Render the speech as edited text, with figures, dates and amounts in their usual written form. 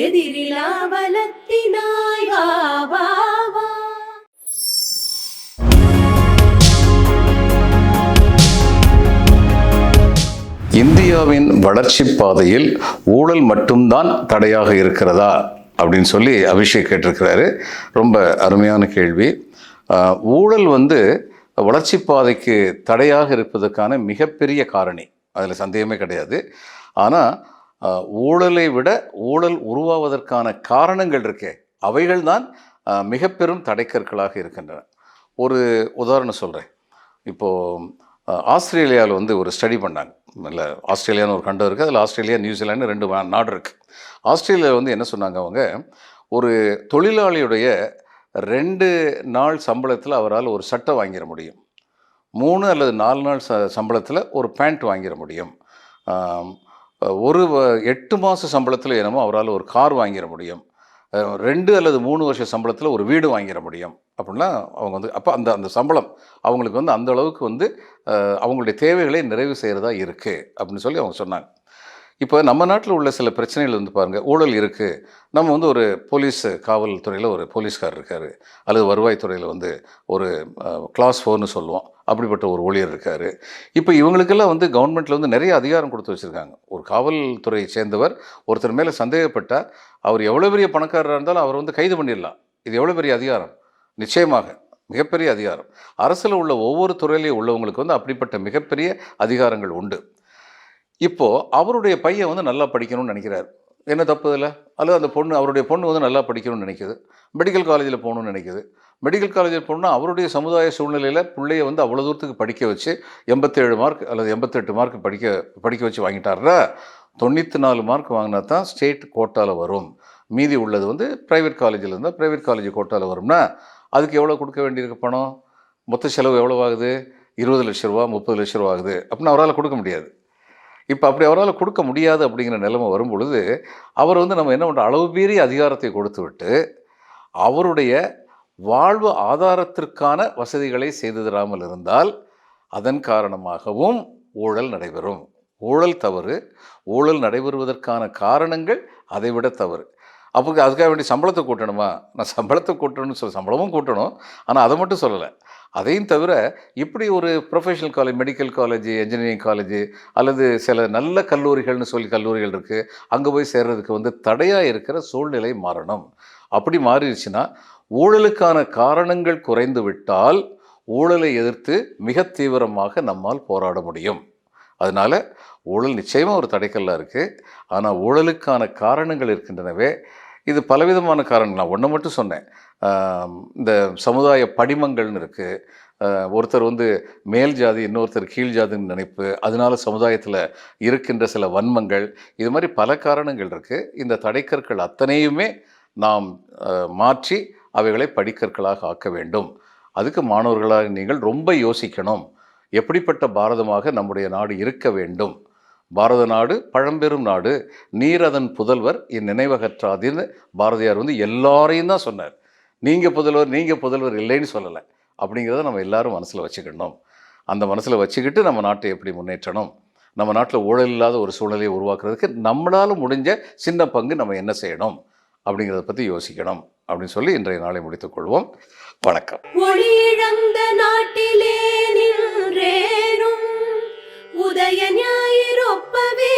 எதிரிலா பலத்தினாய் வா வா வா. இந்தியாவின் வளர்ச்சி பாதையில் ஊழல் மட்டும்தான் தடையாக இருக்கிறதா அப்படின்னு சொல்லி அபிஷேக் கேட்டிருக்கிறாரு. ரொம்ப அருமையான கேள்வி. ஊழல் வளர்ச்சி பாதைக்கு தடையாக இருப்பதற்கான மிகப்பெரிய காரணி, அதில் சந்தேகமே கிடையாது. ஆனால் ஊழலை விட ஊழல் உருவாவதற்கான காரணங்கள் இருக்கே, அவைகள் தான் மிக பெரும் தடைக்கற்களாக இருக்கின்றன. ஒரு உதாரணம் சொல்கிறேன். இப்போது ஆஸ்திரேலியாவில் ஒரு ஸ்டடி பண்ணாங்க. இல்லை, ஆஸ்திரேலியான்னு ஒரு கண்டம் இருக்குது, அதில் ஆஸ்திரேலியா நியூசிலாண்டு 2 நாடு இருக்குது. ஆஸ்திரேலியாவில் என்ன சொன்னாங்க, அவங்க ஒரு தொழிலாளியுடைய 2 நாள் சம்பளத்தில் அவரால் ஒரு சட்டை வாங்கிட முடியும், 3 அல்லது 4 நாள் சம்பளத்தில் ஒரு பேண்ட் வாங்கிட முடியும், ஒரு 8 மாத சம்பளத்தில் என்னமோ அவரால் ஒரு கார் வாங்கிட முடியும், 2 அல்லது 3 வருஷ சம்பளத்தில் ஒரு வீடு வாங்கிட முடியும். அப்படின்னா அவங்க அப்போ அந்த சம்பளம் அவங்களுக்கு அந்த அளவுக்கு அவங்களுடைய தேவைகளை நிறைவு செய்கிறதா இருக்குது அப்படின்னு சொல்லி அவங்க சொன்னாங்க. இப்போ நம்ம நாட்டில் உள்ள சில பிரச்சனைகள் பாருங்கள், ஊழல் இருக்குது. நம்ம ஒரு போலீஸ் காவல்துறையில் ஒரு போலீஸ்கார் இருக்கார், அல்லது வருவாய்த்துறையில் ஒரு கிளாஸ் 4ன்னு சொல்லுவோம், அப்படிப்பட்ட ஒரு ஊழியர் இருக்கார். இப்போ இவங்களுக்கெல்லாம் கவர்மெண்ட்டில் நிறைய அதிகாரம் கொடுத்து வச்சுருக்காங்க. ஒரு காவல்துறையை சேர்ந்தவர் ஒருத்தர் மேலே சந்தேகப்பட்டால் அவர் எவ்வளோ பெரிய பணக்காரராக இருந்தாலும் அவர் கைது பண்ணிடலாம். இது எவ்வளோ பெரிய அதிகாரம்! நிச்சயமாக மிகப்பெரிய அதிகாரம். அரசில் உள்ள ஒவ்வொரு துறையிலையும் உள்ளவங்களுக்கு அப்படிப்பட்ட மிகப்பெரிய அதிகாரங்கள் உண்டு. இப்போது அவருடைய பையன் நல்லா படிக்கணும்னு நினைக்கிறார். என்ன தப்பு இல்லை? அல்லது அந்த பொண்ணு, அவருடைய பொண்ணு நல்லா படிக்கணும்னு நினைக்குது, மெடிக்கல் காலேஜில் போகணும்னு நினைக்குது. மெடிக்கல் காலேஜில் போகணுன்னா அவருடைய சமுதாய சூழ்நிலையில் பிள்ளைய அவ்வளோ தூரத்துக்கு படிக்க வச்சு 87 மார்க் அல்லது 88 மார்க் படிக்க வச்சு வாங்கிட்டார்னா, 94 மார்க் வாங்கினா தான் ஸ்டேட் கோட்டாவில் வரும். மீதி உள்ளது ப்ரைவேட் காலேஜில் இருந்தால் ப்ரைவேட் காலேஜ் கோட்டாவில் வரும்னா அதுக்கு எவ்வளோ கொடுக்க வேண்டியிருக்கு பணம்? மொத்த செலவு எவ்வளோ ஆகுது? 20 லட்ச ரூபா, 30 லட்ச ரூபா ஆகுது. அப்படின்னா அவரால் கொடுக்க முடியாது. இப்போ அப்படி அவரால் கொடுக்க முடியாது அப்படிங்கிற நிலைமை வரும் பொழுது அவர் நம்ம என்ன பண்ணுறோம், அளவு மீறி அதிகாரத்தை கொடுத்து விட்டு அவருடைய வாழ்வு ஆதாரத்திற்கான வசதிகளை செய்து தராமல் இருந்தால் அதன் காரணமாகவும் ஊழல் நடைபெறும். ஊழல் தவறு. ஊழல் நடைபெறுவதற்கான காரணங்கள் அதைவிட தவறு. அப்போ அதுக்காக வேண்டிய சம்பளத்தை கூட்டணுமா? நான் சம்பளத்தை கூட்டணும்னு சம்பளமும் கூட்டணும், ஆனால் அதை மட்டும் சொல்லலை. அதையும் தவிர இப்படி ஒரு professional college, medical college, engineering college அல்லது சில நல்ல கல்லூரிகள்னு சொல்லி கல்லூரிகள் இருக்குது, அங்கே போய் சேர்றதுக்கு தடையாக இருக்கிற சூழ்நிலை மாறணும். அப்படி மாறிடுச்சுன்னா ஊழலுக்கான காரணங்கள் குறைந்து விட்டால் ஊழலை எதிர்த்து மிக தீவிரமாக நம்மால் போராட முடியும். அதனால் ஊழல் நிச்சயமாக ஒரு தடைக்கல்லாக இருக்குது. ஆனால் ஊழலுக்கான காரணங்கள் இருக்கின்றனவே, இது பலவிதமான காரணங்கள். நான் ஒன்று மட்டும் சொன்னேன். இந்த சமுதாய படிமங்கள்னு இருக்குது. ஒருத்தர் மேல் ஜாதி, இன்னொருத்தர் கீழ் ஜாதின்னு நினைப்பு, அதனால சமுதாயத்தில் இருக்கின்ற சில வன்மங்கள், இது மாதிரி பல காரணங்கள் இருக்குது. இந்த தடைக்கற்கள் அத்தனையுமே நாம் மாற்றி அவைகளை படிக்கற்களாக ஆக்க வேண்டும். அதுக்கு மாணவர்களாக நீங்கள் ரொம்ப யோசிக்கணும். எப்படிப்பட்ட பாரதமாக நம்முடைய நாடு இருக்க வேண்டும்? பாரத நாடு பழம்பெரும் நாடு, நீர் அதன் புதல்வர் என் நினைவகற்றாதுன்னு பாரதியார் எல்லாரையும் தான் சொன்னார். நீங்கள் புதல்வர் இல்லைன்னு சொல்லலை. அப்படிங்கிறத நம்ம எல்லாரும் மனசில் வச்சுக்கணும். அந்த மனசில் வச்சுக்கிட்டு நம்ம நாட்டை எப்படி முன்னேற்றணும், நம்ம நாட்டில் ஊழல் இல்லாத ஒரு சூழலை உருவாக்குறதுக்கு நம்மளால் முடிஞ்ச சின்ன பங்கு நம்ம என்ன செய்யணும் அப்படிங்கிறத பற்றி யோசிக்கணும் அப்படின்னு சொல்லி இன்றைய நாளை முடித்துக்கொள்வோம். வணக்கம். ஒளியிழந்த நாட்டிலே நின்றேனும் உதய ஞாயிறொப்பவே